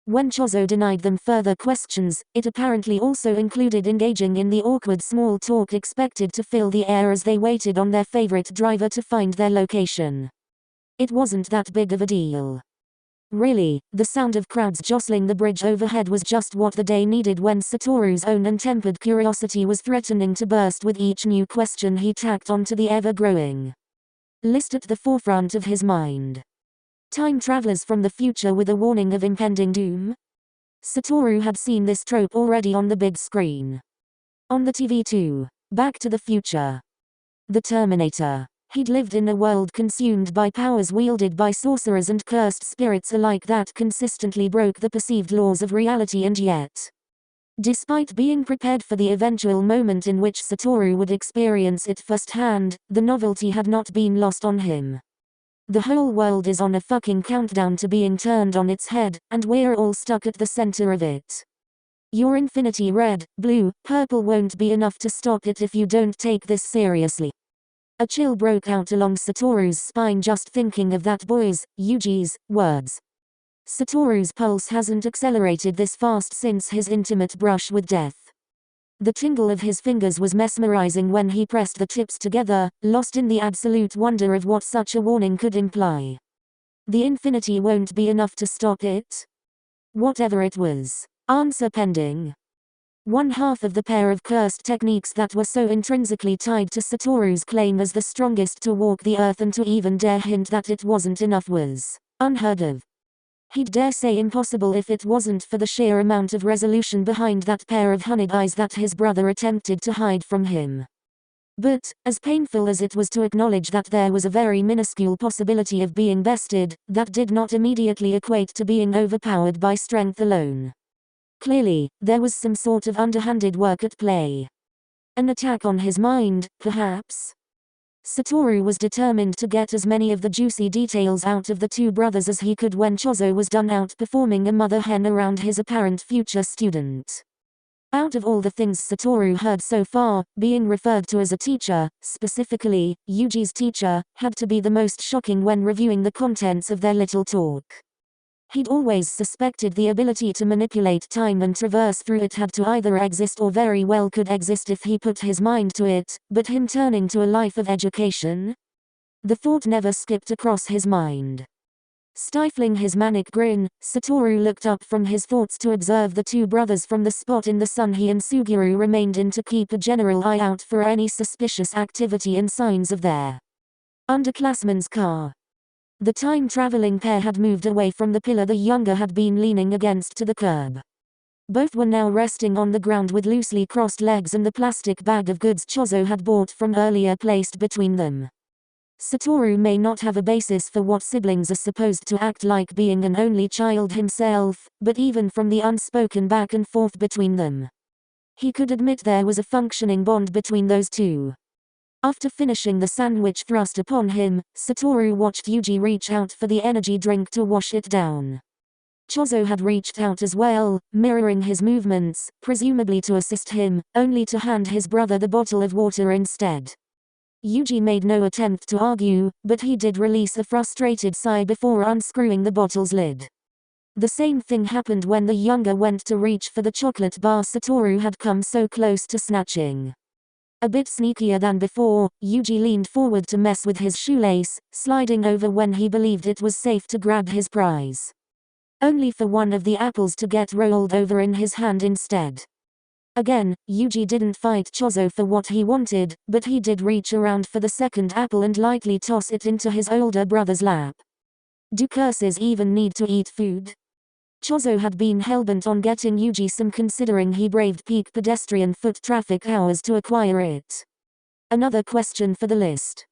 When Chozo denied them further questions, it apparently also included engaging in the awkward small talk expected to fill the air as they waited on their favorite driver to find their location. It wasn't that big of a deal. Really, the sound of crowds jostling the bridge overhead was just what the day needed when Satoru's own untempered curiosity was threatening to burst with each new question he tacked onto the ever-growing list at the forefront of his mind. Time travelers from the future with a warning of impending doom? Satoru had seen this trope already on the big screen. On the TV too. Back to the Future. The Terminator. He'd lived in a world consumed by powers wielded by sorcerers and cursed spirits alike that consistently broke the perceived laws of reality, and yet, despite being prepared for the eventual moment in which Satoru would experience it firsthand, the novelty had not been lost on him. The whole world is on a fucking countdown to being turned on its head, and we're all stuck at the center of it. Your infinity red, blue, purple won't be enough to stop it if you don't take this seriously. A chill broke out along Satoru's spine just thinking of that boy's, Yuji's, words. Satoru's pulse hasn't accelerated this fast since his intimate brush with death. The tingle of his fingers was mesmerizing when he pressed the tips together, lost in the absolute wonder of what such a warning could imply. The infinity won't be enough to stop it? Whatever it was. Answer pending. One half of the pair of cursed techniques that were so intrinsically tied to Satoru's claim as the strongest to walk the earth and to even dare hint that it wasn't enough was unheard of. He'd dare say impossible if it wasn't for the sheer amount of resolution behind that pair of honeyed eyes that his brother attempted to hide from him. But, as painful as it was to acknowledge that there was a very minuscule possibility of being bested, that did not immediately equate to being overpowered by strength alone. Clearly, there was some sort of underhanded work at play. An attack on his mind, perhaps? Satoru was determined to get as many of the juicy details out of the two brothers as he could when Chozo was done outperforming a mother hen around his apparent future student. Out of all the things Satoru heard so far, being referred to as a teacher, specifically, Yuji's teacher, had to be the most shocking when reviewing the contents of their little talk. He'd always suspected the ability to manipulate time and traverse through it had to either exist or very well could exist if he put his mind to it, but him turning to a life of education? The thought never skipped across his mind. Stifling his manic grin, Satoru looked up from his thoughts to observe the two brothers from the spot in the sun he and Suguru remained in to keep a general eye out for any suspicious activity and signs of their underclassman's car. The time-traveling pair had moved away from the pillar the younger had been leaning against to the curb. Both were now resting on the ground with loosely crossed legs and the plastic bag of goods Chozo had bought from earlier placed between them. Satoru may not have a basis for what siblings are supposed to act like being an only child himself, but even from the unspoken back and forth between them, he could admit there was a functioning bond between those two. After finishing the sandwich thrust upon him, Satoru watched Yuji reach out for the energy drink to wash it down. Chozo had reached out as well, mirroring his movements, presumably to assist him, only to hand his brother the bottle of water instead. Yuji made no attempt to argue, but he did release a frustrated sigh before unscrewing the bottle's lid. The same thing happened when the younger went to reach for the chocolate bar Satoru had come so close to snatching. A bit sneakier than before, Yuji leaned forward to mess with his shoelace, sliding over when he believed it was safe to grab his prize. Only for one of the apples to get rolled over in his hand instead. Again, Yuji didn't fight Chozo for what he wanted, but he did reach around for the second apple and lightly toss it into his older brother's lap. Do curses even need to eat food? Chozo had been hellbent on getting Yuji some considering he braved peak pedestrian foot traffic hours to acquire it. Another question for the list.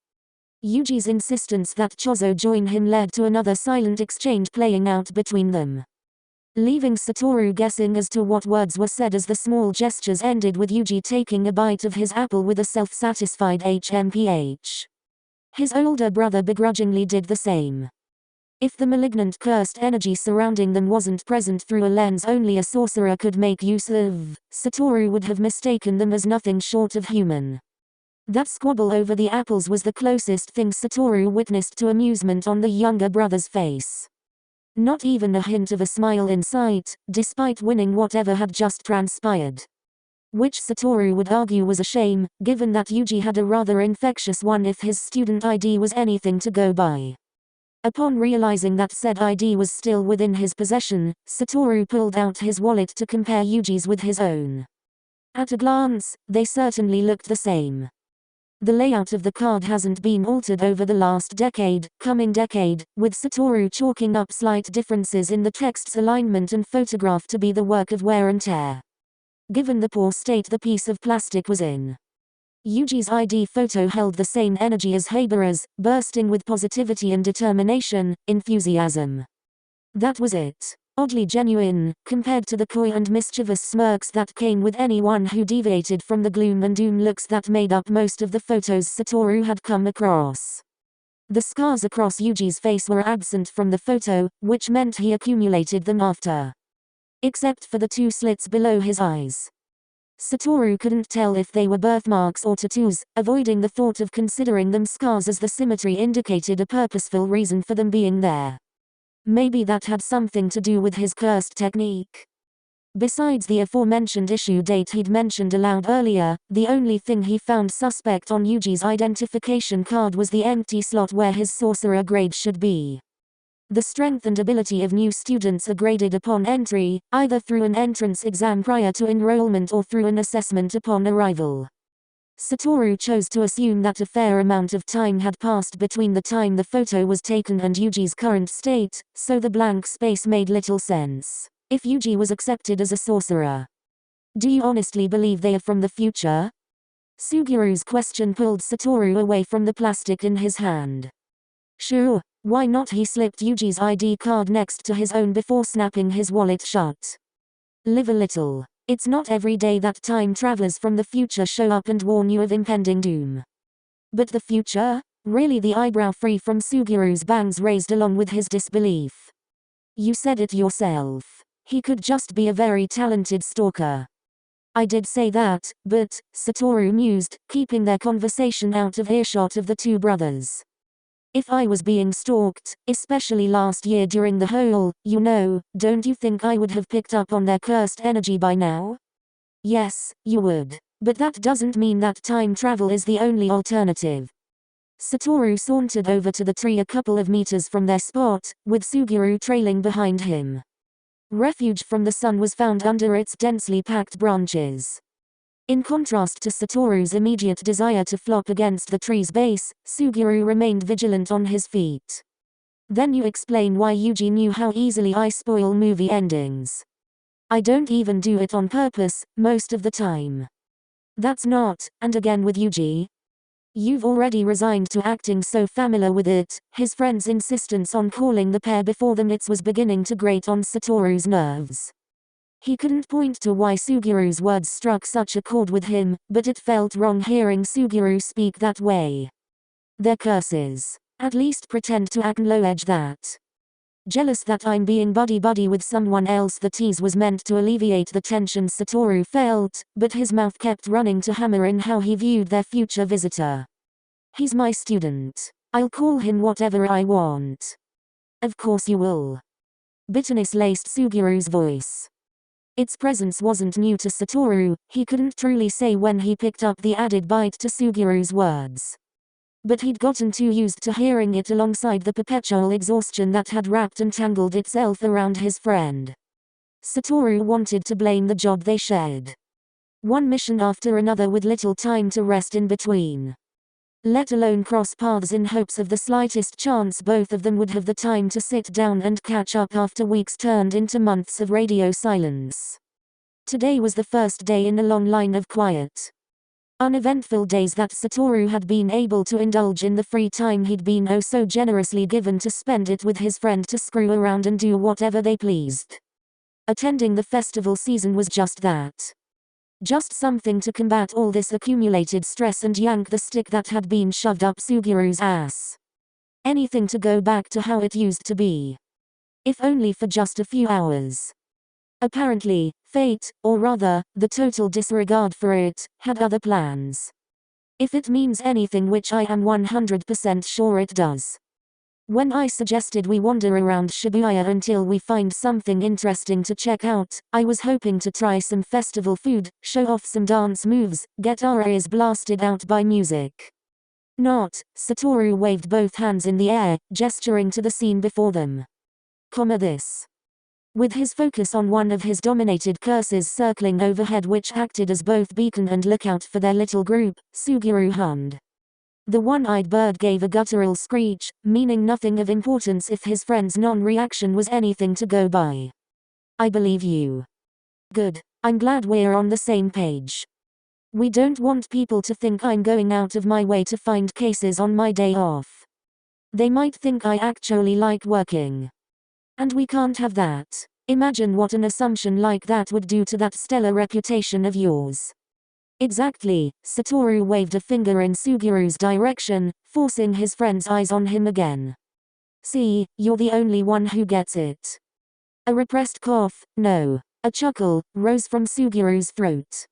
Yuji's insistence that Chozo join him led to another silent exchange playing out between them, leaving Satoru guessing as to what words were said as the small gestures ended with Yuji taking a bite of his apple with a self-satisfied Hmph. His older brother begrudgingly did the same. If the malignant cursed energy surrounding them wasn't present through a lens only a sorcerer could make use of, Satoru would have mistaken them as nothing short of human. That squabble over the apples was the closest thing Satoru witnessed to amusement on the younger brother's face. Not even a hint of a smile in sight, despite winning whatever had just transpired. Which Satoru would argue was a shame, given that Yuji had a rather infectious one if his student ID was anything to go by. Upon realizing that said ID was still within his possession, Satoru pulled out his wallet to compare Yuji's with his own. At a glance, they certainly looked the same. The layout of the card hasn't been altered over the last coming decade, with Satoru chalking up slight differences in the text's alignment and photograph to be the work of wear and tear. Given the poor state the piece of plastic was in. Yuji's ID photo held the same energy as Habara's, bursting with positivity and determination, enthusiasm. That was it. Oddly genuine, compared to the coy and mischievous smirks that came with anyone who deviated from the gloom and doom looks that made up most of the photos Satoru had come across. The scars across Yuji's face were absent from the photo, which meant he accumulated them after. Except for the 2 slits below his eyes. Satoru couldn't tell if they were birthmarks or tattoos, avoiding the thought of considering them scars as the symmetry indicated a purposeful reason for them being there. Maybe that had something to do with his cursed technique. Besides the aforementioned issue date he'd mentioned aloud earlier, the only thing he found suspect on Yuji's identification card was the empty slot where his sorcerer grade should be. The strength and ability of new students are graded upon entry, either through an entrance exam prior to enrollment or through an assessment upon arrival. Satoru chose to assume that a fair amount of time had passed between the time the photo was taken and Yuji's current state, so the blank space made little sense. If Yuji was accepted as a sorcerer. Do you honestly believe they are from the future? Sugiru's question pulled Satoru away from the plastic in his hand. Sure. Why not? He slipped Yuji's ID card next to his own before snapping his wallet shut. Live a little. It's not every day that time travelers from the future show up and warn you of impending doom. But the future? Really? The eyebrow free from Sugiru's bangs raised along with his disbelief. You said it yourself. He could just be a very talented stalker. I did say that, but, Satoru mused, keeping their conversation out of earshot of the 2 brothers. If I was being stalked, especially last year during the whole, don't you think I would have picked up on their cursed energy by now? Yes, you would. But that doesn't mean that time travel is the only alternative. Satoru sauntered over to the tree a couple of meters from their spot, with Suguru trailing behind him. Refuge from the sun was found under its densely packed branches. In contrast to Satoru's immediate desire to flop against the tree's base, Suguru remained vigilant on his feet. Then you explain why Yuji knew how easily I spoil movie endings. I don't even do it on purpose, most of the time. That's not, and again with Yuji. You've already resigned to acting so familiar with it. His friend's insistence on calling the pair before them was beginning to grate on Satoru's nerves. He couldn't point to why Sugiru's words struck such a chord with him, but it felt wrong hearing Suguru speak that way. Their curses. At least pretend to acknowledge that. Jealous that I'm being buddy-buddy with someone else. The tease was meant to alleviate the tension Satoru felt, but his mouth kept running to hammer in how he viewed their future visitor. He's my student. I'll call him whatever I want. Of course you will. Bitterness laced Sugiru's voice. Its presence wasn't new to Satoru. He couldn't truly say when he picked up the added bite to Sugiru's words. But he'd gotten too used to hearing it alongside the perpetual exhaustion that had wrapped and tangled itself around his friend. Satoru wanted to blame the job they shared. One mission after another with little time to rest in between. Let alone cross paths in hopes of the slightest chance both of them would have the time to sit down and catch up after weeks turned into months of radio silence. Today was the first day in a long line of quiet, uneventful days that Satoru had been able to indulge in the free time he'd been oh so generously given to spend it with his friend to screw around and do whatever they pleased. Attending the festival season was just that. Just something to combat all this accumulated stress and yank the stick that had been shoved up Sugiru's ass. Anything to go back to how it used to be. If only for just a few hours. Apparently, fate, or rather, the total disregard for it, had other plans. If it means anything, which I am 100% sure it does. When I suggested we wander around Shibuya until we find something interesting to check out, I was hoping to try some festival food, show off some dance moves, get our ears blasted out by music. Not. Satoru waved both hands in the air, gesturing to the scene before them. This. With his focus on one of his dominated curses circling overhead which acted as both beacon and lookout for their little group, Suguru hummed. The one-eyed bird gave a guttural screech, meaning nothing of importance if his friend's non-reaction was anything to go by. I believe you. Good. I'm glad we're on the same page. We don't want people to think I'm going out of my way to find cases on my day off. They might think I actually like working. And we can't have that. Imagine what an assumption like that would do to that stellar reputation of yours. Exactly. Satoru waved a finger in Suguru's direction, forcing his friend's eyes on him again. See, you're the only one who gets it. A repressed cough, no. A chuckle, rose from Suguru's throat.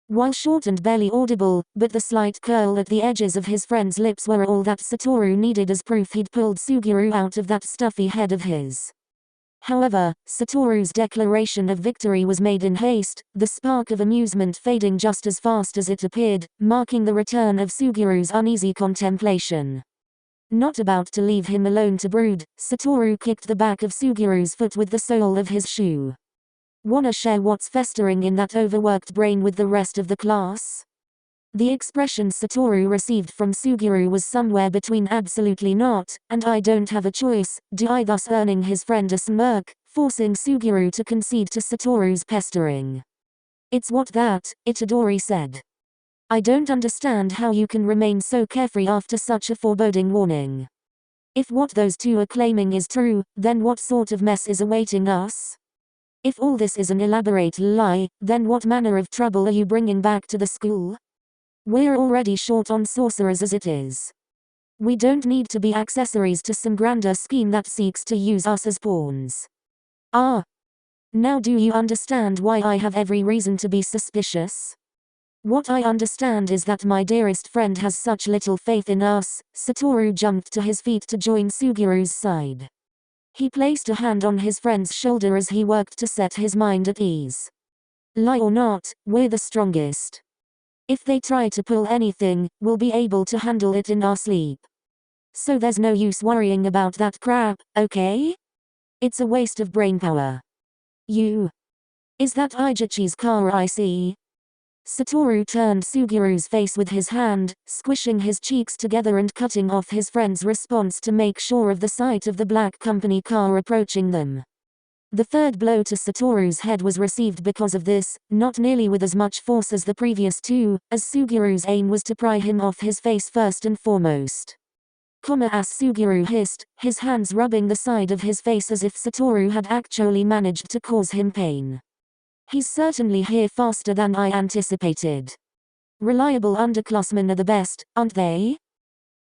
While short and barely audible, but the slight curl at the edges of his friend's lips were all that Satoru needed as proof he'd pulled Suguru out of that stuffy head of his. However, Satoru's declaration of victory was made in haste, the spark of amusement fading just as fast as it appeared, marking the return of Suguru's uneasy contemplation. Not about to leave him alone to brood, Satoru kicked the back of Suguru's foot with the sole of his shoe. Wanna share what's festering in that overworked brain with the rest of the class? The expression Satoru received from Suguru was somewhere between absolutely not, and I don't have a choice, do I, thus earning his friend a smirk, forcing Suguru to concede to Satoru's pestering. It's what that, Itadori said. I don't understand how you can remain so carefree after such a foreboding warning. If what those two are claiming is true, then what sort of mess is awaiting us? If all this is an elaborate lie, then what manner of trouble are you bringing back to the school? We're already short on sorcerers as it is. We don't need to be accessories to some grander scheme that seeks to use us as pawns. Ah. Now do you understand why I have every reason to be suspicious? What I understand is that my dearest friend has such little faith in us. Satoru jumped to his feet to join Suguru's side. He placed a hand on his friend's shoulder as he worked to set his mind at ease. Lie or not, we're the strongest. If they try to pull anything, we'll be able to handle it in our sleep. So there's no use worrying about that crap, okay? It's a waste of brainpower. Is that Ijichi's car I see? Satoru turned Suguru's face with his hand, squishing his cheeks together and cutting off his friend's response to make sure of the sight of the black company car approaching them. The third blow to Satoru's head was received because of this, not nearly with as much force as the previous two, as Suguru's aim was to pry him off his face first and foremost. As Suguru hissed, his hands rubbing the side of his face as if Satoru had actually managed to cause him pain. He's certainly here faster than I anticipated. Reliable underclassmen are the best, aren't they?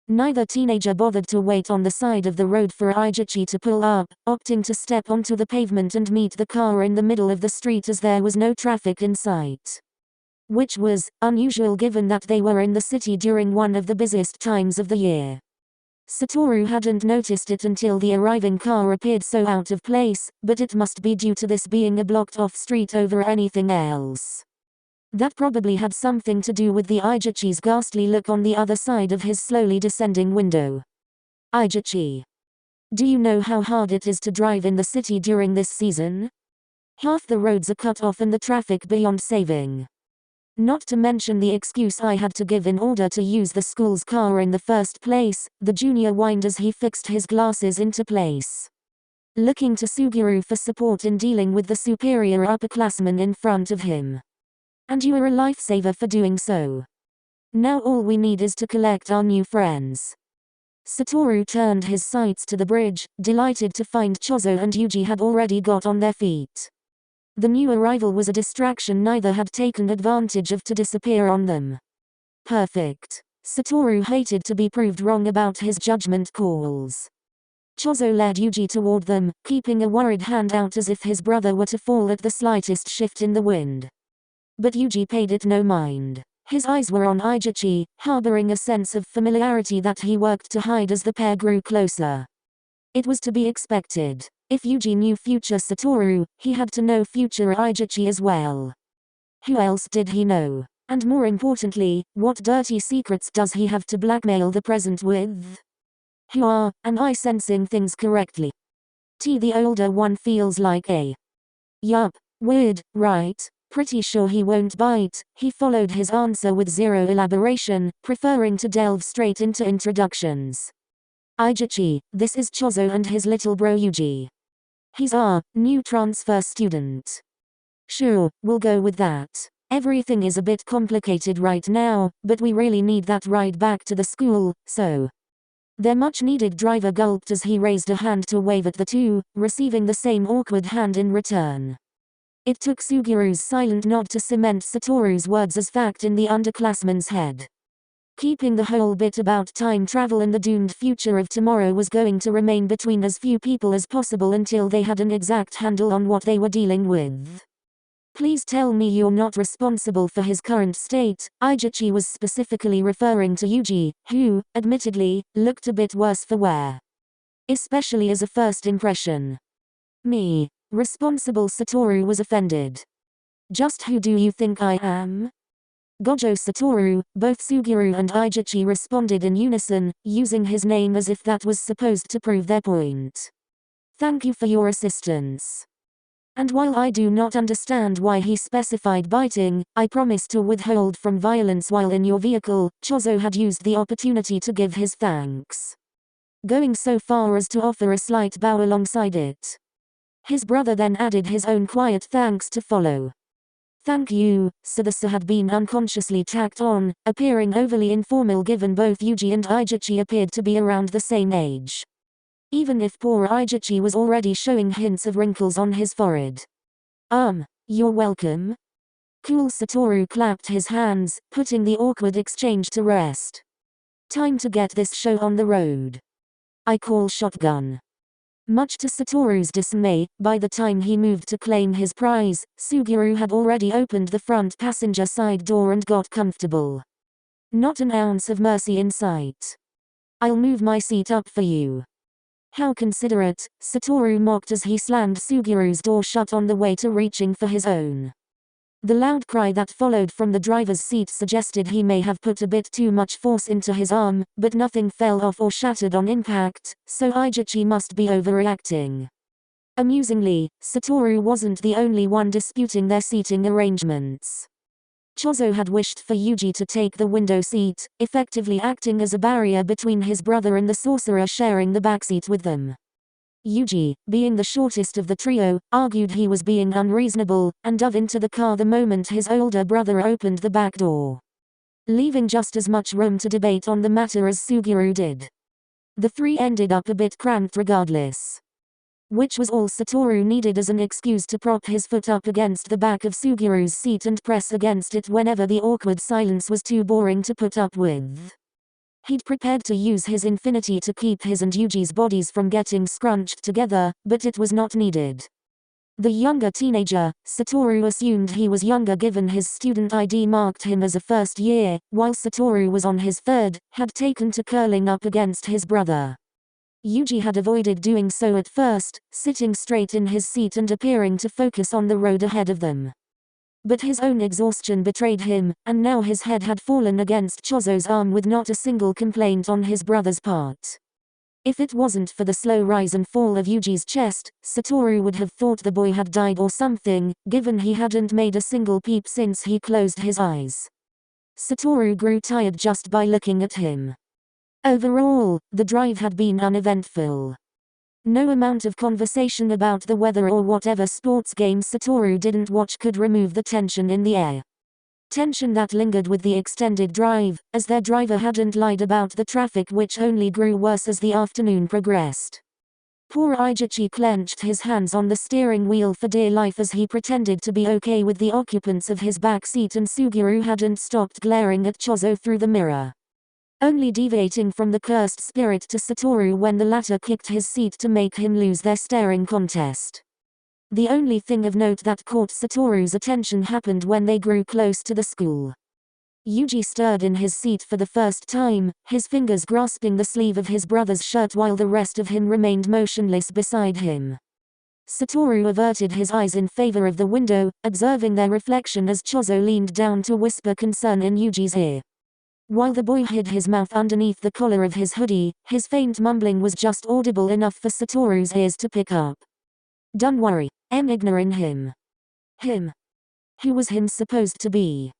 Neither teenager bothered to wait on the side of the road for Ijichi to pull up, opting to step onto the pavement and meet the car in the middle of the street as there was no traffic in sight. Which was unusual given that they were in the city during one of the busiest times of the year. Satoru hadn't noticed it until the arriving car appeared so out of place, but it must be due to this being a blocked-off street over anything else. That probably had something to do with the Ijichi's ghastly look on the other side of his slowly descending window. Ijichi. Do you know how hard it is to drive in the city during this season? Half the roads are cut off and the traffic beyond saving. Not to mention the excuse I had to give in order to use the school's car in the first place, the junior whined as he fixed his glasses into place. Looking to Suguru for support in dealing with the superior upperclassman in front of him. And you are a lifesaver for doing so. Now all we need is to collect our new friends. Satoru turned his sights to the bridge, delighted to find Chozo and Yuji had already got on their feet. The new arrival was a distraction neither had taken advantage of to disappear on them. Perfect. Satoru hated to be proved wrong about his judgment calls. Chozo led Yuji toward them, keeping a worried hand out as if his brother were to fall at the slightest shift in the wind. But Yuji paid it no mind. His eyes were on Ijichi, harboring a sense of familiarity that he worked to hide as the pair grew closer. It was to be expected. If Yuji knew future Satoru, he had to know future Aijichi as well. Who else did he know? And more importantly, what dirty secrets does he have to blackmail the present with? Am I sensing things correctly? The older one feels like a. Yup. Weird, right? Pretty sure he won't bite. He followed his answer with zero elaboration, preferring to delve straight into introductions. Aijichi, this is Chozo and his little bro Yuji. He's our new transfer student. Sure, we'll go with that. Everything is a bit complicated right now, but we really need that ride back to the school, so. Their much-needed driver gulped as he raised a hand to wave at the two, receiving the same awkward hand in return. It took Sugiru's silent nod to cement Satoru's words as fact in the underclassman's head. Keeping the whole bit about time travel and the doomed future of tomorrow was going to remain between as few people as possible until they had an exact handle on what they were dealing with. Please tell me you're not responsible for his current state. Aijichi was specifically referring to Yuji, who, admittedly, looked a bit worse for wear. Especially as a first impression. Me. Responsible. Satoru was offended. Just who do you think I am? Gojo. Satoru. Both Suguru and Aijichi responded in unison, using his name as if that was supposed to prove their point. Thank you for your assistance. And while I do not understand why he specified biting, I promise to withhold from violence while in your vehicle. Chozo had used the opportunity to give his thanks, going so far as to offer a slight bow alongside it. His brother then added his own quiet thanks to follow. Thank you, so the "sir" had been unconsciously tacked on, appearing overly informal given both Yuji and Aijichi appeared to be around the same age. Even if poor Aijichi was already showing hints of wrinkles on his forehead. You're welcome. Cool. Satoru clapped his hands, putting the awkward exchange to rest. Time to get this show on the road. I call shotgun. Much to Satoru's dismay, by the time he moved to claim his prize, Suguru had already opened the front passenger side door and got comfortable. Not an ounce of mercy in sight. I'll move my seat up for you. How considerate, Satoru mocked as he slammed Sugiru's door shut on the way to reaching for his own. The loud cry that followed from the driver's seat suggested he may have put a bit too much force into his arm, but nothing fell off or shattered on impact, so Aijichi must be overreacting. Amusingly, Satoru wasn't the only one disputing their seating arrangements. Chozo had wished for Yuji to take the window seat, effectively acting as a barrier between his brother and the sorcerer sharing the backseat with them. Yuji, being the shortest of the trio, argued he was being unreasonable, and dove into the car the moment his older brother opened the back door, leaving just as much room to debate on the matter as Suguru did. The three ended up a bit cramped regardless. Which was all Satoru needed as an excuse to prop his foot up against the back of Sugiru's seat and press against it whenever the awkward silence was too boring to put up with. He'd prepared to use his infinity to keep his and Yuji's bodies from getting scrunched together, but it was not needed. The younger teenager, Satoru assumed he was younger given his student ID marked him as a first year, while Satoru was on his third, had taken to curling up against his brother. Yuji had avoided doing so at first, sitting straight in his seat and appearing to focus on the road ahead of them. But his own exhaustion betrayed him, and now his head had fallen against Chozo's arm with not a single complaint on his brother's part. If it wasn't for the slow rise and fall of Yuji's chest, Satoru would have thought the boy had died or something, given he hadn't made a single peep since he closed his eyes. Satoru grew tired just by looking at him. Overall, the drive had been uneventful. No amount of conversation about the weather or whatever sports game Satoru didn't watch could remove the tension in the air. Tension that lingered with the extended drive, as their driver hadn't lied about the traffic which only grew worse as the afternoon progressed. Poor Aijichi clenched his hands on the steering wheel for dear life as he pretended to be okay with the occupants of his back seat, and Suguru hadn't stopped glaring at Chozo through the mirror, only deviating from the cursed spirit to Satoru when the latter kicked his seat to make him lose their staring contest. The only thing of note that caught Satoru's attention happened when they grew close to the school. Yuji stirred in his seat for the first time, his fingers grasping the sleeve of his brother's shirt while the rest of him remained motionless beside him. Satoru averted his eyes in favor of the window, observing their reflection as Chozo leaned down to whisper concern in Yuji's ear. While the boy hid his mouth underneath the collar of his hoodie, his faint mumbling was just audible enough for Satoru's ears to pick up. "Don't worry, I'm ignoring him." Him? Who was him supposed to be?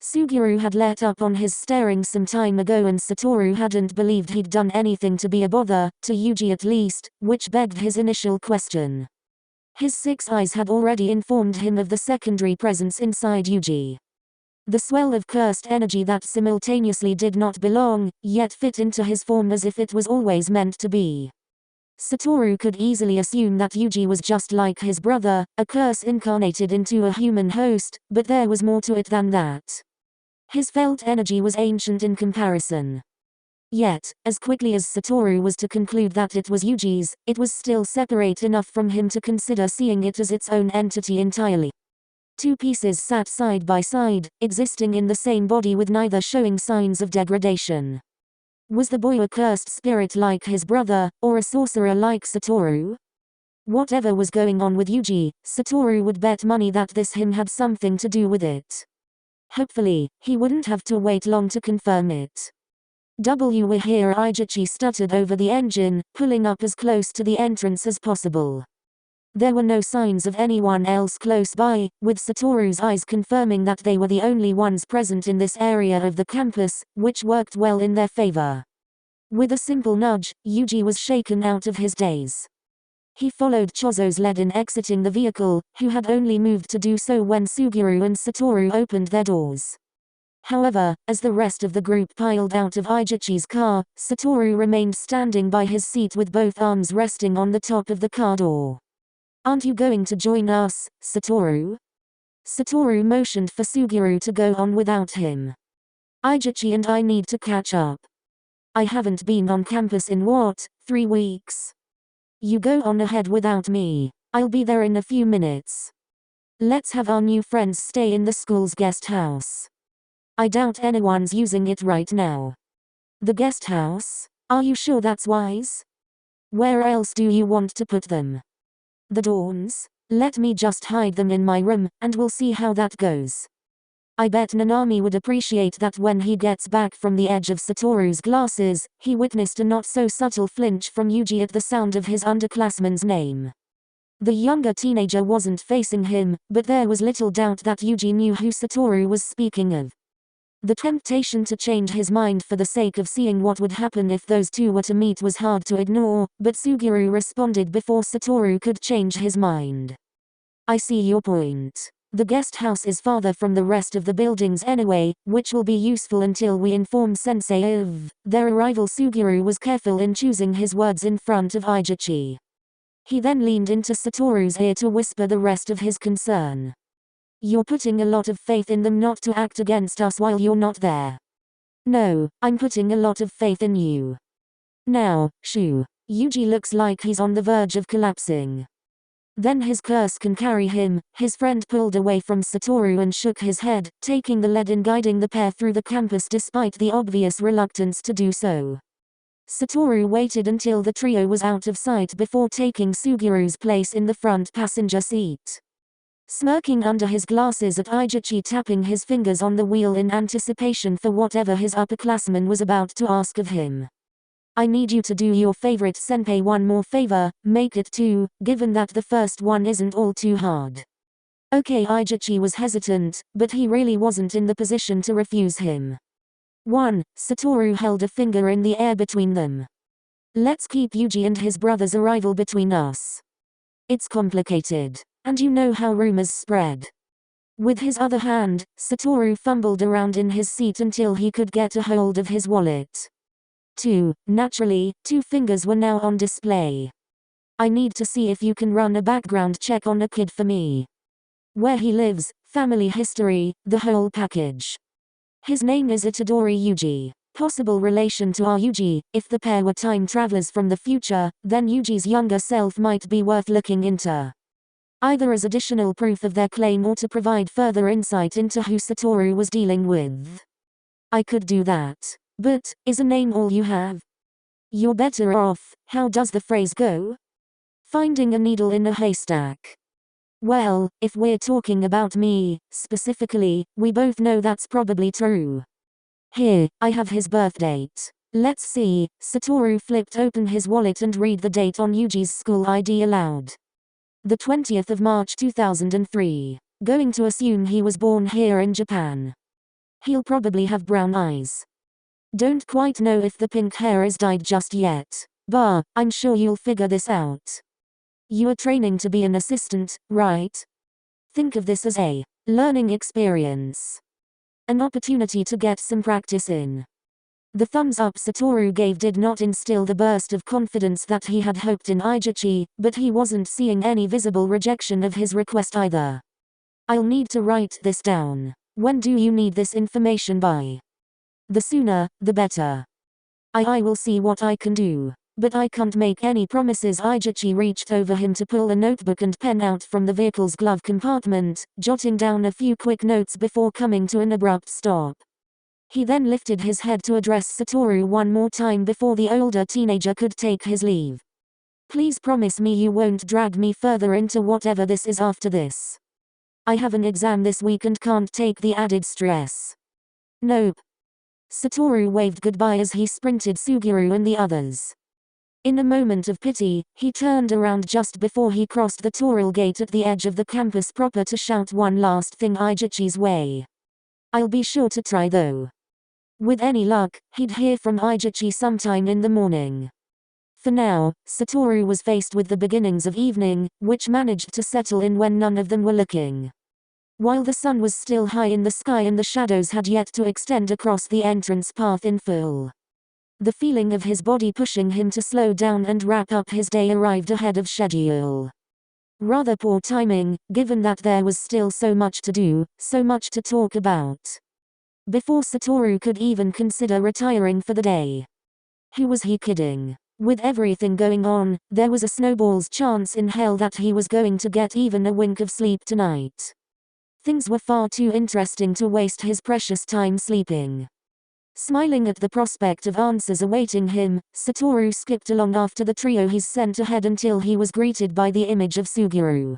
Suguru had let up on his staring some time ago and Satoru hadn't believed he'd done anything to be a bother, to Yuji at least, which begged his initial question. His 6 eyes had already informed him of the secondary presence inside Yuji. The swell of cursed energy that simultaneously did not belong, yet fit into his form as if it was always meant to be. Satoru could easily assume that Yuji was just like his brother, a curse incarnated into a human host, but there was more to it than that. His felt energy was ancient in comparison. Yet, as quickly as Satoru was to conclude that it was Yuji's, it was still separate enough from him to consider seeing it as its own entity entirely. 2 pieces sat side by side, existing in the same body with neither showing signs of degradation. Was the boy a cursed spirit like his brother, or a sorcerer like Satoru? Whatever was going on with Yuji, Satoru would bet money that this him had something to do with it. Hopefully, he wouldn't have to wait long to confirm it. We're here. Ijichi stuttered over the engine, pulling up as close to the entrance as possible. There were no signs of anyone else close by, with Satoru's eyes confirming that they were the only ones present in this area of the campus, which worked well in their favor. With a simple nudge, Yuji was shaken out of his daze. He followed Chozo's lead in exiting the vehicle, who had only moved to do so when Suguru and Satoru opened their doors. However, as the rest of the group piled out of Ijichi's car, Satoru remained standing by his seat with both arms resting on the top of the car door. "Aren't you going to join us, Satoru?" Satoru motioned for Suguru to go on without him. "Ijichi and I need to catch up. I haven't been on campus in 3 weeks? You go on ahead without me. I'll be there in a few minutes. Let's have our new friends stay in the school's guest house. I doubt anyone's using it right now." "The guest house? Are you sure that's wise? Where else do you want to put them?" "The dorms? Let me just hide them in my room, and we'll see how that goes. I bet Nanami would appreciate that." When he gets back from the edge of Satoru's glasses, he witnessed a not-so-subtle flinch from Yuji at the sound of his underclassman's name. The younger teenager wasn't facing him, but there was little doubt that Yuji knew who Satoru was speaking of. The temptation to change his mind for the sake of seeing what would happen if those two were to meet was hard to ignore, but Suguru responded before Satoru could change his mind. "I see your point. The guest house is farther from the rest of the buildings anyway, which will be useful until we inform Sensei of their arrival." Suguru was careful in choosing his words in front of Ijichi. He then leaned into Satoru's ear to whisper the rest of his concern. "You're putting a lot of faith in them not to act against us while you're not there." "No, I'm putting a lot of faith in you. Now, shoo. Yuji looks like he's on the verge of collapsing." "Then his curse can carry him." His friend pulled away from Satoru and shook his head, taking the lead in guiding the pair through the campus despite the obvious reluctance to do so. Satoru waited until the trio was out of sight before taking Suguru's place in the front passenger seat. Smirking under his glasses at Ijichi tapping his fingers on the wheel in anticipation for whatever his upperclassman was about to ask of him. "I need you to do your favorite senpai one more favor, make it 2, given that the first one isn't all too hard." Okay, Ijichi was hesitant, but he really wasn't in the position to refuse him. 1. Satoru held a finger in the air between them. "Let's keep Yuji and his brother's arrival between us. It's complicated. And you know how rumors spread." With his other hand, Satoru fumbled around in his seat until he could get a hold of his wallet. 2. Naturally, 2 fingers were now on display. "I need to see if you can run a background check on a kid for me. Where he lives, family history, the whole package. His name is Itadori Yuji. Possible relation to our Yuji. If the pair were time travelers from the future, then Yuji's younger self might be worth looking into. Either as additional proof of their claim or to provide further insight into who Satoru was dealing with." I could do that. But, is a name all you have? You're better off, how does the phrase go? Finding a needle in a haystack. Well, if we're talking about me, specifically, we both know that's probably true. Here, I have his birth date. Let's see. Satoru flipped open his wallet and read the date on Yuji's school ID aloud. The 20th of March 2003. Going to assume he was born here in Japan. He'll probably have brown eyes. Don't quite know if the pink hair is dyed just yet. Bah, I'm sure you'll figure this out. You are training to be an assistant, right? Think of this as a learning experience. An opportunity to get some practice in. The thumbs up Satoru gave did not instill the burst of confidence that he had hoped in Ijichi, but he wasn't seeing any visible rejection of his request either. I'll need to write this down. When do you need this information by? The sooner, the better. I will see what I can do. But I can't make any promises. Ijichi reached over him to pull a notebook and pen out from the vehicle's glove compartment, jotting down a few quick notes before coming to an abrupt stop. He then lifted his head to address Satoru one more time before the older teenager could take his leave. Please promise me you won't drag me further into whatever this is after this. I have an exam this week and can't take the added stress. Nope. Satoru waved goodbye as he sprinted Suguru and the others. In a moment of pity, he turned around just before he crossed the Toral gate at the edge of the campus proper to shout one last thing Ijichi's way. I'll be sure to try though. With any luck, he'd hear from Ijichi sometime in the morning. For now, Satoru was faced with the beginnings of evening, which managed to settle in when none of them were looking. While the sun was still high in the sky and the shadows had yet to extend across the entrance path in full. The feeling of his body pushing him to slow down and wrap up his day arrived ahead of schedule. Rather poor timing, given that there was still so much to do, so much to talk about. Before Satoru could even consider retiring for the day. Who was he kidding? With everything going on, there was a snowball's chance in hell that he was going to get even a wink of sleep tonight. Things were far too interesting to waste his precious time sleeping. Smiling at the prospect of answers awaiting him, Satoru skipped along after the trio he's sent ahead until he was greeted by the image of Suguru.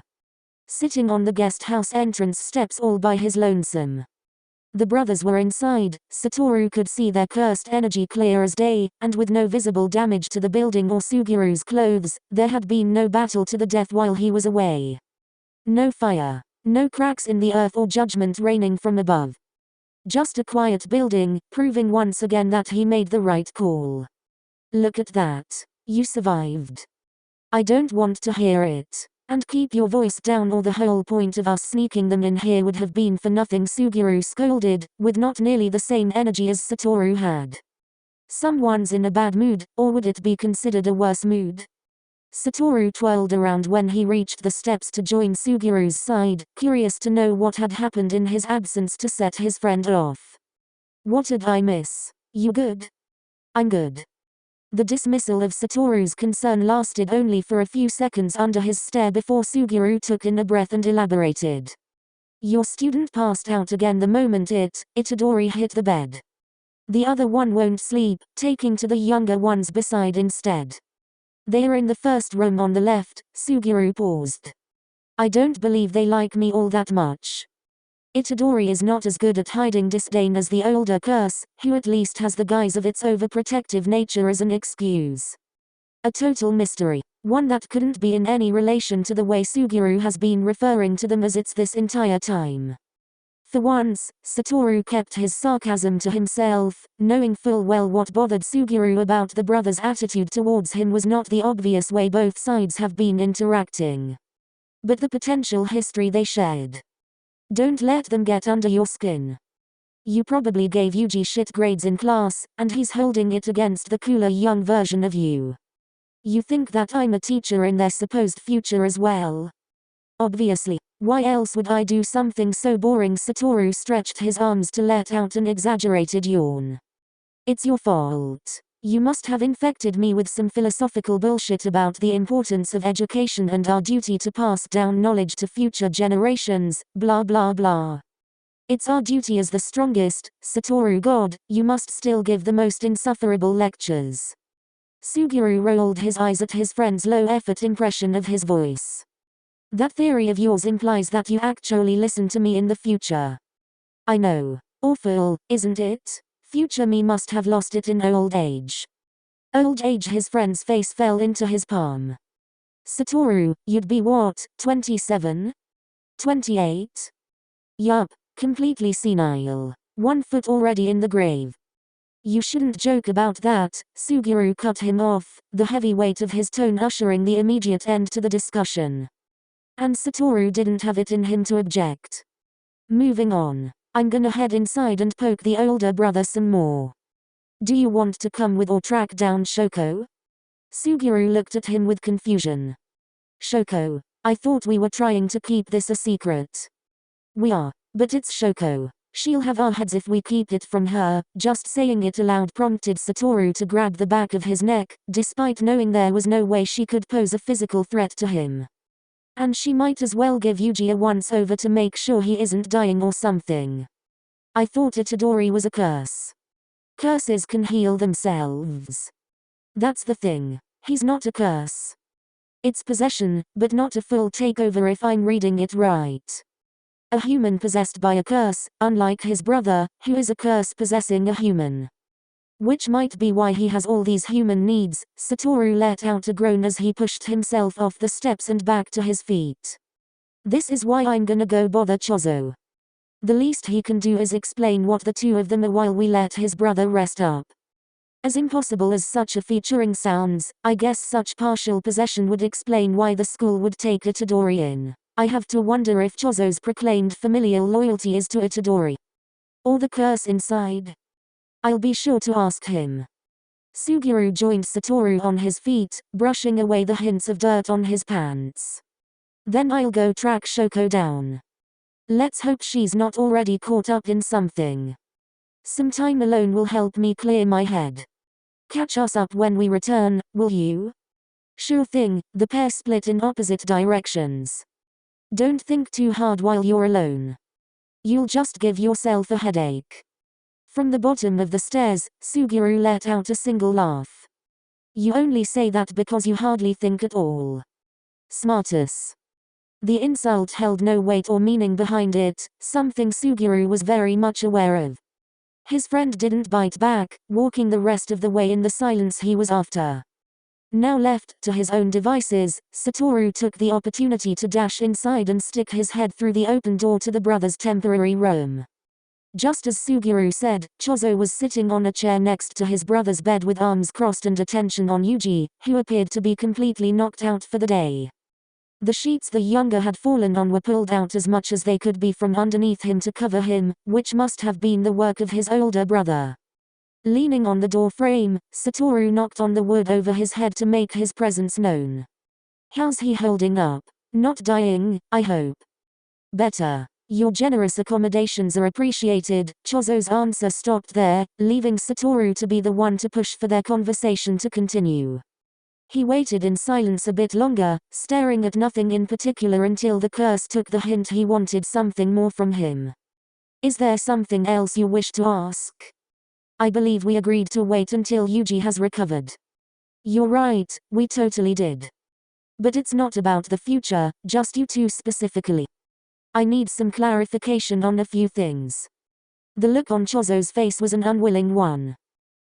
Sitting on the guest house entrance steps all by his lonesome. The brothers were inside. Satoru could see their cursed energy clear as day, and with no visible damage to the building or Suguru's clothes, there had been no battle to the death while he was away. No fire. No cracks in the earth or judgment raining from above. Just a quiet building, proving once again that he made the right call. Look at that. You survived. I don't want to hear it. And keep your voice down or the whole point of us sneaking them in here would have been for nothing, Suguru scolded, with not nearly the same energy as Satoru had. Someone's in a bad mood, or would it be considered a worse mood? Satoru twirled around when he reached the steps to join Suguru's side, curious to know what had happened in his absence to set his friend off. What did I miss? You good? I'm good. The dismissal of Satoru's concern lasted only for a few seconds under his stare before Suguru took in a breath and elaborated. Your student passed out again the moment Itadori hit the bed. The other one won't sleep, taking to the younger ones beside instead. They're in the first room on the left. Suguru paused. I don't believe they like me all that much. Itadori is not as good at hiding disdain as the older curse, who at least has the guise of its overprotective nature as an excuse. A total mystery. One that couldn't be in any relation to the way Suguru has been referring to them as it's this entire time. For once, Satoru kept his sarcasm to himself, knowing full well what bothered Suguru about the brothers' attitude towards him was not the obvious way both sides have been interacting, but the potential history they shared. Don't let them get under your skin. You probably gave Yuji shit grades in class, and he's holding it against the cooler young version of you. You think that I'm a teacher in their supposed future as well? Obviously. Why else would I do something so boring? Satoru stretched his arms to let out an exaggerated yawn. It's your fault. You must have infected me with some philosophical bullshit about the importance of education and our duty to pass down knowledge to future generations, blah blah blah. It's our duty as the strongest, Satoru God, you must still give the most insufferable lectures. Suguru rolled his eyes at his friend's low-effort impression of his voice. That theory of yours implies that you actually listen to me in the future. I know. Awful, isn't it? Future me must have lost it in old age. Old age. His friend's face fell into his palm. Satoru, you'd be what, 27? 28? Yup, completely senile. 1 foot already in the grave. You shouldn't joke about that, Suguru cut him off, the heavy weight of his tone ushering the immediate end to the discussion. And Satoru didn't have it in him to object. Moving on. I'm gonna head inside and poke the older brother some more. Do you want to come with or track down Shoko? Suguru looked at him with confusion. Shoko. I thought we were trying to keep this a secret. We are, but it's Shoko. She'll have our heads if we keep it from her. Just saying it aloud prompted Satoru to grab the back of his neck, despite knowing there was no way she could pose a physical threat to him. And she might as well give Yuji a once-over to make sure he isn't dying or something. I thought Itadori was a curse. Curses can heal themselves. That's the thing. He's not a curse. It's possession, but not a full takeover if I'm reading it right. A human possessed by a curse, unlike his brother, who is a curse possessing a human. Which might be why he has all these human needs. Satoru let out a groan as he pushed himself off the steps and back to his feet. This is why I'm gonna go bother Chozo. The least he can do is explain what the two of them are while we let his brother rest up. As impossible as such a featuring sounds, I guess such partial possession would explain why the school would take Itadori in. I have to wonder if Chozo's proclaimed familial loyalty is to Itadori. Or the curse inside. I'll be sure to ask him. Suguru joined Satoru on his feet, brushing away the hints of dirt on his pants. Then I'll go track Shoko down. Let's hope she's not already caught up in something. Some time alone will help me clear my head. Catch us up when we return, will you? Sure thing. The pair split in opposite directions. Don't think too hard while you're alone. You'll just give yourself a headache. From the bottom of the stairs, Suguru let out a single laugh. You only say that because you hardly think at all. Smartus. The insult held no weight or meaning behind it, something Suguru was very much aware of. His friend didn't bite back, walking the rest of the way in the silence he was after. Now left to his own devices, Satoru took the opportunity to dash inside and stick his head through the open door to the brothers' temporary room. Just as Suguru said, Chozo was sitting on a chair next to his brother's bed with arms crossed and attention on Yuji, who appeared to be completely knocked out for the day. The sheets the younger had fallen on were pulled out as much as they could be from underneath him to cover him, which must have been the work of his older brother. Leaning on the door frame, Satoru knocked on the wood over his head to make his presence known. How's he holding up? Not dying, I hope. Better. Your generous accommodations are appreciated. Chozo's answer stopped there, leaving Satoru to be the one to push for their conversation to continue. He waited in silence a bit longer, staring at nothing in particular until the curse took the hint he wanted something more from him. Is there something else you wish to ask? I believe we agreed to wait until Yuji has recovered. You're right, we totally did. But it's not about the future, just you two specifically. I need some clarification on a few things. The look on Chozo's face was an unwilling one.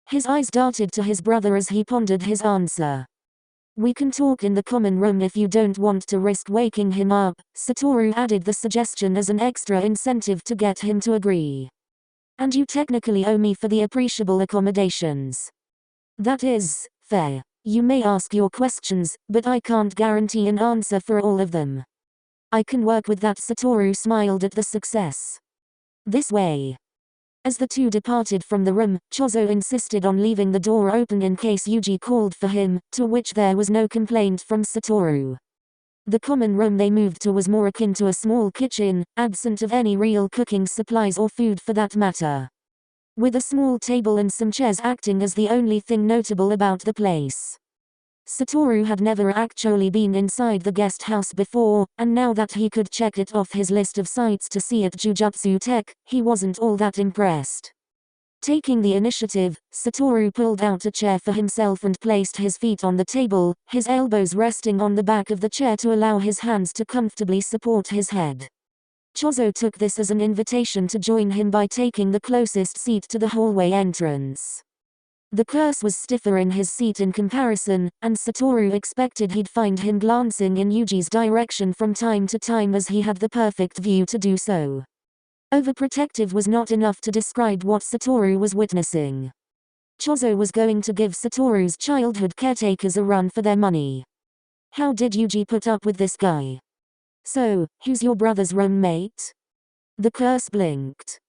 His eyes darted to his brother as he pondered his answer. We can talk in the common room if you don't want to risk waking him up. Satoru added the suggestion as an extra incentive to get him to agree. And you technically owe me for the appreciable accommodations. That is fair. You may ask your questions, but I can't guarantee an answer for all of them. I can work with that. Satoru smiled at the success. This way. As the two departed from the room, Chozo insisted on leaving the door open in case Yuji called for him, to which there was no complaint from Satoru. The common room they moved to was more akin to a small kitchen, absent of any real cooking supplies or food for that matter. With a small table and some chairs acting as the only thing notable about the place. Satoru had never actually been inside the guest house before, and now that he could check it off his list of sites to see at Jujutsu Tech, he wasn't all that impressed. Taking the initiative, Satoru pulled out a chair for himself and placed his feet on the table, his elbows resting on the back of the chair to allow his hands to comfortably support his head. Chozo took this as an invitation to join him by taking the closest seat to the hallway entrance. The curse was stiffer in his seat in comparison, and Satoru expected he'd find him glancing in Yuji's direction from time to time as he had the perfect view to do so. Overprotective was not enough to describe what Satoru was witnessing. Chozo was going to give Satoru's childhood caretakers a run for their money. How did Yuji put up with this guy? So, who's your brother's roommate? The curse blinked.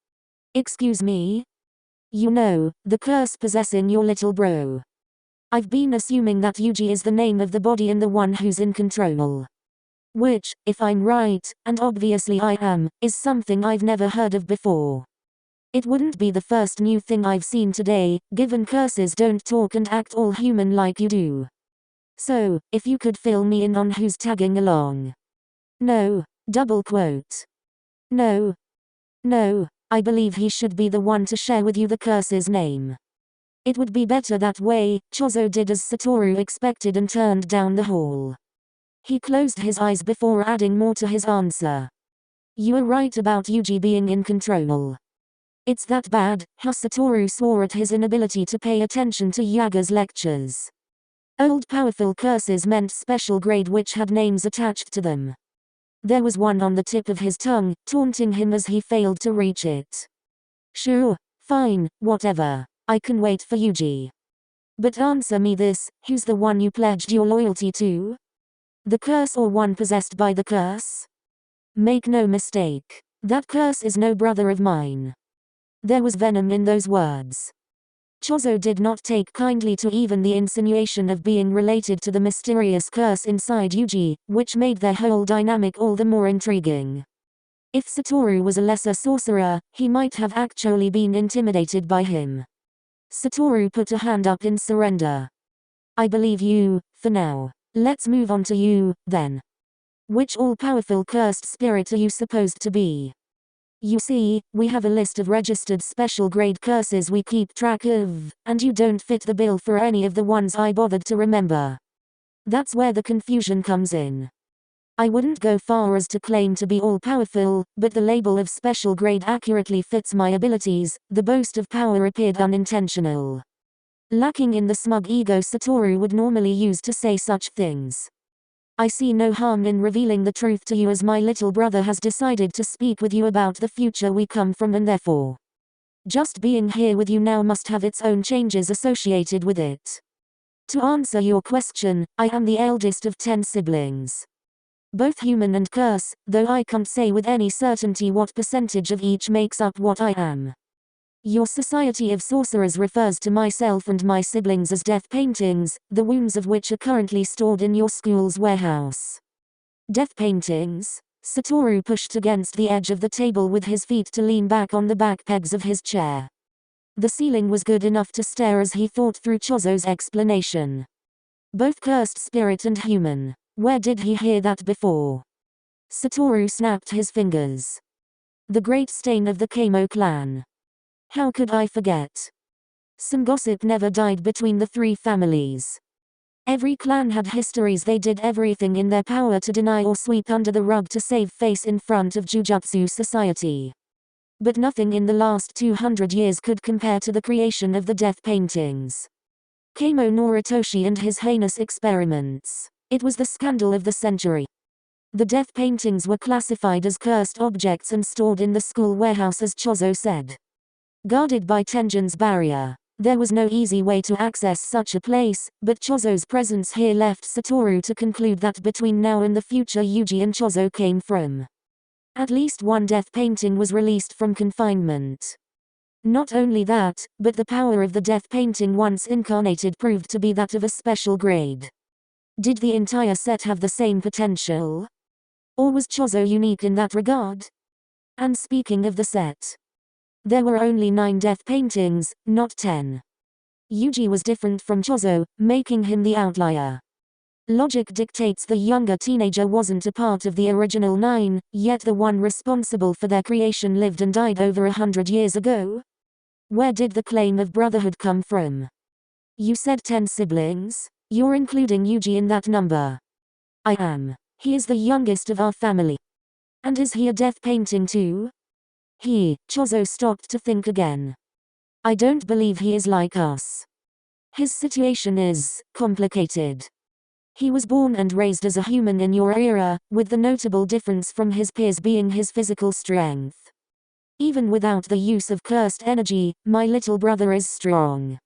Excuse me? You know, the curse possessing your little bro. I've been assuming that Yuji is the name of the body and the one who's in control. Which, if I'm right, and obviously I am, is something I've never heard of before. It wouldn't be the first new thing I've seen today, given curses don't talk and act all human like you do. So, if you could fill me in on who's tagging along. No, double quote. No. I believe he should be the one to share with you the curse's name. It would be better that way. Chozo did as Satoru expected and turned down the hall. He closed his eyes before adding more to his answer. You are right about Yuji being in control. It's that bad. Satoru swore at his inability to pay attention to Yaga's lectures. Old powerful curses meant special grade which had names attached to them. There was one on the tip of his tongue, taunting him as he failed to reach it. Sure, fine, whatever. I can wait for Yuji. But answer me this, who's the one you pledged your loyalty to? The curse or one possessed by the curse? Make no mistake. That curse is no brother of mine. There was venom in those words. Chozo did not take kindly to even the insinuation of being related to the mysterious curse inside Yuji, which made their whole dynamic all the more intriguing. If Satoru was a lesser sorcerer, he might have actually been intimidated by him. Satoru put a hand up in surrender. I believe you, for now. Let's move on to you, then. Which all-powerful cursed spirit are you supposed to be? You see, we have a list of registered special grade curses we keep track of, and you don't fit the bill for any of the ones I bothered to remember. That's where the confusion comes in. I wouldn't go far as to claim to be all-powerful, but the label of special grade accurately fits my abilities. The boast of power appeared unintentional. Lacking in the smug ego Satoru would normally use to say such things. I see no harm in revealing the truth to you as my little brother has decided to speak with you about the future we come from and therefore. Just being here with you now must have its own changes associated with it. To answer your question, I am the eldest of 10 siblings. Both human and curse, though I can't say with any certainty what percentage of each makes up what I am. Your Society of Sorcerers refers to myself and my siblings as death paintings, the wounds of which are currently stored in your school's warehouse. Death paintings? Satoru pushed against the edge of the table with his feet to lean back on the back pegs of his chair. The ceiling was good enough to stare as he thought through Chozo's explanation. Both cursed spirit and human. Where did he hear that before? Satoru snapped his fingers. The great stain of the Kamo clan. How could I forget? Some gossip never died between the three families. Every clan had histories they did everything in their power to deny or sweep under the rug to save face in front of Jujutsu society. But nothing in the last 200 years could compare to the creation of the death paintings. Kamo Noritoshi and his heinous experiments. It was the scandal of the century. The death paintings were classified as cursed objects and stored in the school warehouse as Chozo said. Guarded by Tenjin's barrier. There was no easy way to access such a place, but Chozo's presence here left Satoru to conclude that between now and the future Yuji and Chozo came from. At least one death painting was released from confinement. Not only that, but the power of the death painting once incarnated proved to be that of a special grade. Did the entire set have the same potential? Or was Chozo unique in that regard? And speaking of the set. There were only 9 death paintings, not 10. Yuji was different from Chozo, making him the outlier. Logic dictates the younger teenager wasn't a part of the original 9, yet the one responsible for their creation lived and died over 100 years ago. Where did the claim of brotherhood come from? You said 10 siblings? You're including Yuji in that number. I am. He is the youngest of our family. And is he a death painting too? Chozo stopped to think again. I don't believe he is like us. His situation is complicated. He was born and raised as a human in your era, with the notable difference from his peers being his physical strength. Even without the use of cursed energy, my little brother is strong.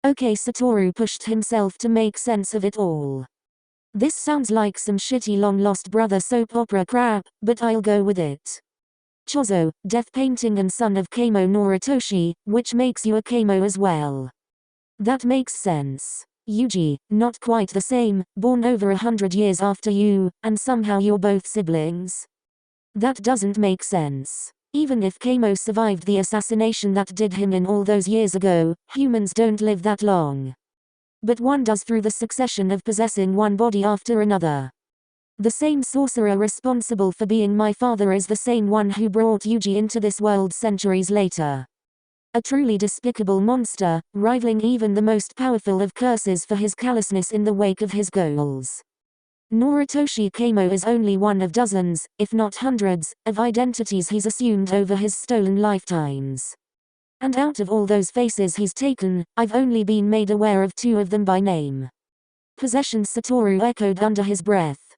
Okay, Satoru pushed himself to make sense of it all. This sounds like some shitty long-lost brother soap opera crap, but I'll go with it. Chozo, death painting and son of Kamo Noritoshi, which makes you a Kamo as well. That makes sense. Yuji, not quite the same, born over 100 years after you, and somehow you're both siblings. That doesn't make sense. Even if Kamo survived the assassination that did him in all those years ago, humans don't live that long. But one does through the succession of possessing one body after another. The same sorcerer responsible for being my father is the same one who brought Yuji into this world centuries later. A truly despicable monster, rivaling even the most powerful of curses for his callousness in the wake of his goals. Noritoshi Kamo is only one of dozens, if not hundreds, of identities he's assumed over his stolen lifetimes. And out of all those faces he's taken, I've only been made aware of 2 of them by name. Possession, Satoru echoed under his breath.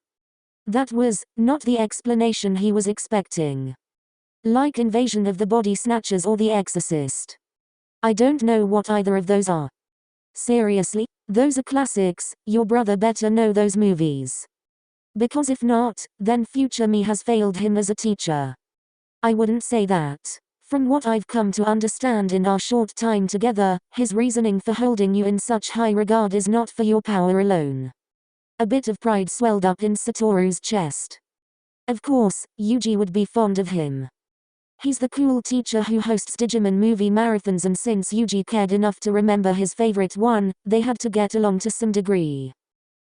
That was not the explanation he was expecting. Like Invasion of the Body Snatchers or The Exorcist. I don't know what either of those are. Seriously? Those are classics, your brother better know those movies. Because if not, then future me has failed him as a teacher. I wouldn't say that. From what I've come to understand in our short time together, his reasoning for holding you in such high regard is not for your power alone. A bit of pride swelled up in Satoru's chest. Of course, Yuji would be fond of him. He's the cool teacher who hosts Digimon movie marathons, and since Yuji cared enough to remember his favorite one, they had to get along to some degree.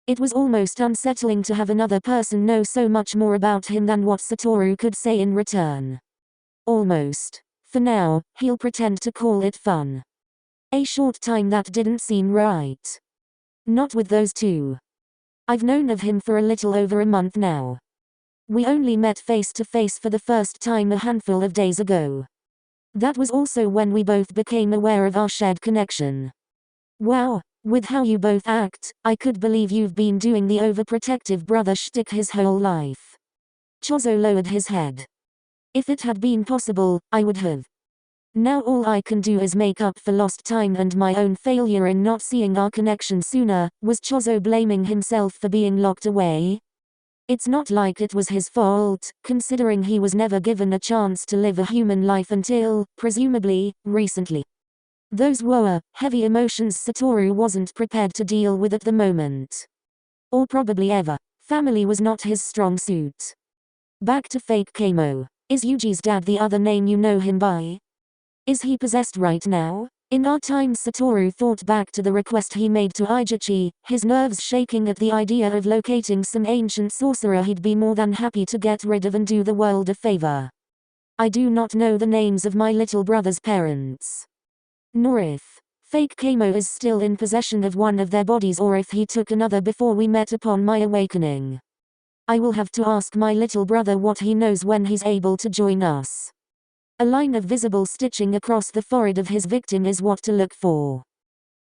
It was almost unsettling to have another person know so much more about him than what Satoru could say in return. Almost. For now, he'll pretend to call it fun. A short time that didn't seem right. Not with those 2. I've known of him for a little over a month now. We only met face to face for the first time a handful of days ago. That was also when we both became aware of our shared connection. Wow, with how you both act, I could believe you've been doing the overprotective brother shtick his whole life. Chozo lowered his head. If it had been possible, I would have. Now all I can do is make up for lost time and my own failure in not seeing our connection sooner. Was Chozo blaming himself for being locked away? It's not like it was his fault, considering he was never given a chance to live a human life until, presumably, recently. Those were heavy emotions Satoru wasn't prepared to deal with at the moment. Or probably ever. Family was not his strong suit. Back to fake Kamo. Is Yuji's dad the other name you know him by? Is he possessed right now? In our time, Satoru thought back to the request he made to Eijichi, his nerves shaking at the idea of locating some ancient sorcerer he'd be more than happy to get rid of and do the world a favor. I do not know the names of my little brother's parents. Nor if fake Kamo is still in possession of one of their bodies, or if he took another before we met upon my awakening. I will have to ask my little brother what he knows when he's able to join us. A line of visible stitching across the forehead of his victim is what to look for.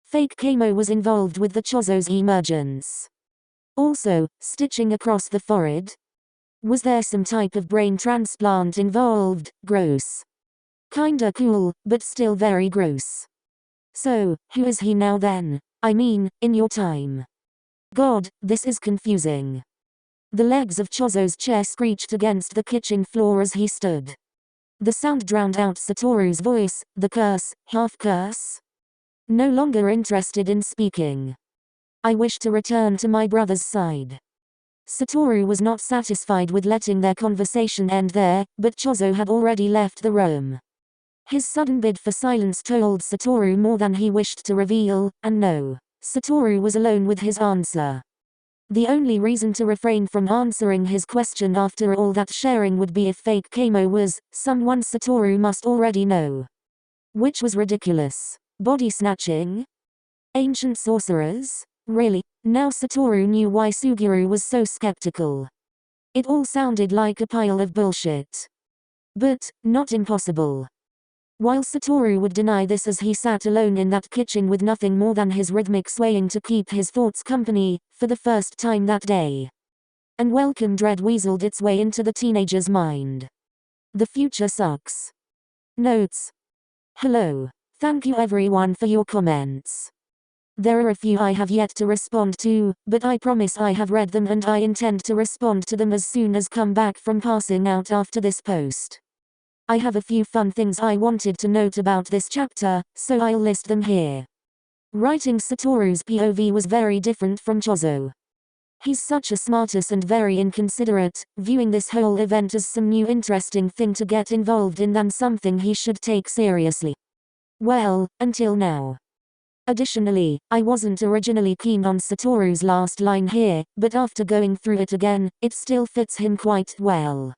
Fake Kamo was involved with the Chozo's emergence. Also, stitching across the forehead? Was there some type of brain transplant involved? Gross. Kinda cool, but still very gross. So, who is he now then? I mean, in your time. God, this is confusing. The legs of Chozo's chair screeched against the kitchen floor as he stood. The sound drowned out Satoru's voice, the curse, half curse. No longer interested in speaking. I wish to return to my brother's side. Satoru was not satisfied with letting their conversation end there, but Chozo had already left the room. His sudden bid for silence told Satoru more than he wished to reveal, and no. Satoru was alone with his answer. The only reason to refrain from answering his question after all that sharing would be if fake Kamo was someone Satoru must already know. Which was ridiculous. Body snatching? Ancient sorcerers? Really? Now Satoru knew why Suguru was so skeptical. It all sounded like a pile of bullshit. But, not impossible. While Satoru would deny this as he sat alone in that kitchen with nothing more than his rhythmic swaying to keep his thoughts company, for the first time that day. An welcome dread weaseled its way into the teenager's mind. The future sucks. Notes. Hello. Thank you everyone for your comments. There are a few I have yet to respond to, but I promise I have read them and I intend to respond to them as soon as come back from passing out after this post. I have a few fun things I wanted to note about this chapter, so I'll list them here. Writing Satoru's POV was very different from Chozo. He's such a smartass and very inconsiderate, viewing this whole event as some new interesting thing to get involved in than something he should take seriously. Well, until now. Additionally, I wasn't originally keen on Satoru's last line here, but after going through it again, it still fits him quite well.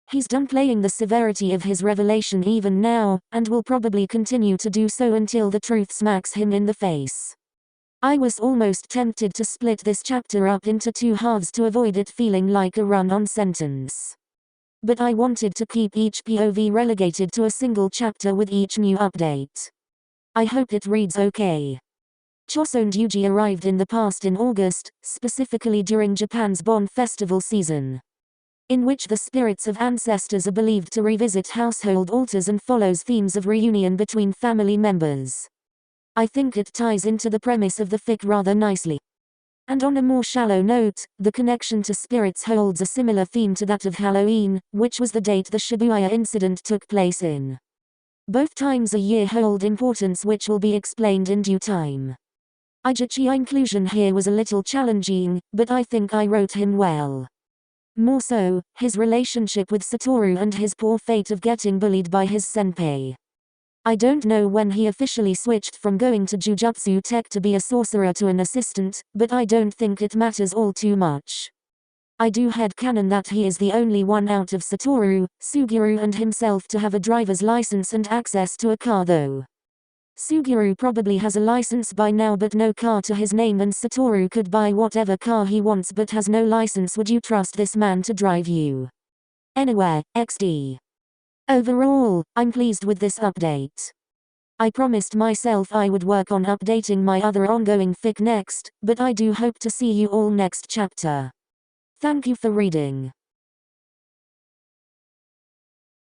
He's downplaying the severity of his revelation even now, and will probably continue to do so until the truth smacks him in the face. I was almost tempted to split this chapter up into two halves to avoid it feeling like a run-on sentence. But I wanted to keep each POV relegated to a single chapter with each new update. I hope it reads okay. Choson Yuji arrived in the past in August, specifically during Japan's Bon Festival season, in which the spirits of ancestors are believed to revisit household altars and follows themes of reunion between family members. I think it ties into the premise of the fic rather nicely. And on a more shallow note, the connection to spirits holds a similar theme to that of Halloween, which was the date the Shibuya incident took place in. Both times a year hold importance which will be explained in due time. Ijichi's inclusion here was a little challenging, but I think I wrote him well. More so, his relationship with Satoru and his poor fate of getting bullied by his senpai. I don't know when he officially switched from going to Jujutsu Tech to be a sorcerer to an assistant, but I don't think it matters all too much. I do headcanon that he is the only one out of Satoru, Suguru and himself to have a driver's license and access to a car though. Suguru probably has a license by now but no car to his name, and Satoru could buy whatever car he wants but has no license. Would you trust this man to drive you anywhere? XD. Overall, I'm pleased with this update. I promised myself I would work on updating my other ongoing fic next, but I do hope to see you all next chapter. Thank you for reading.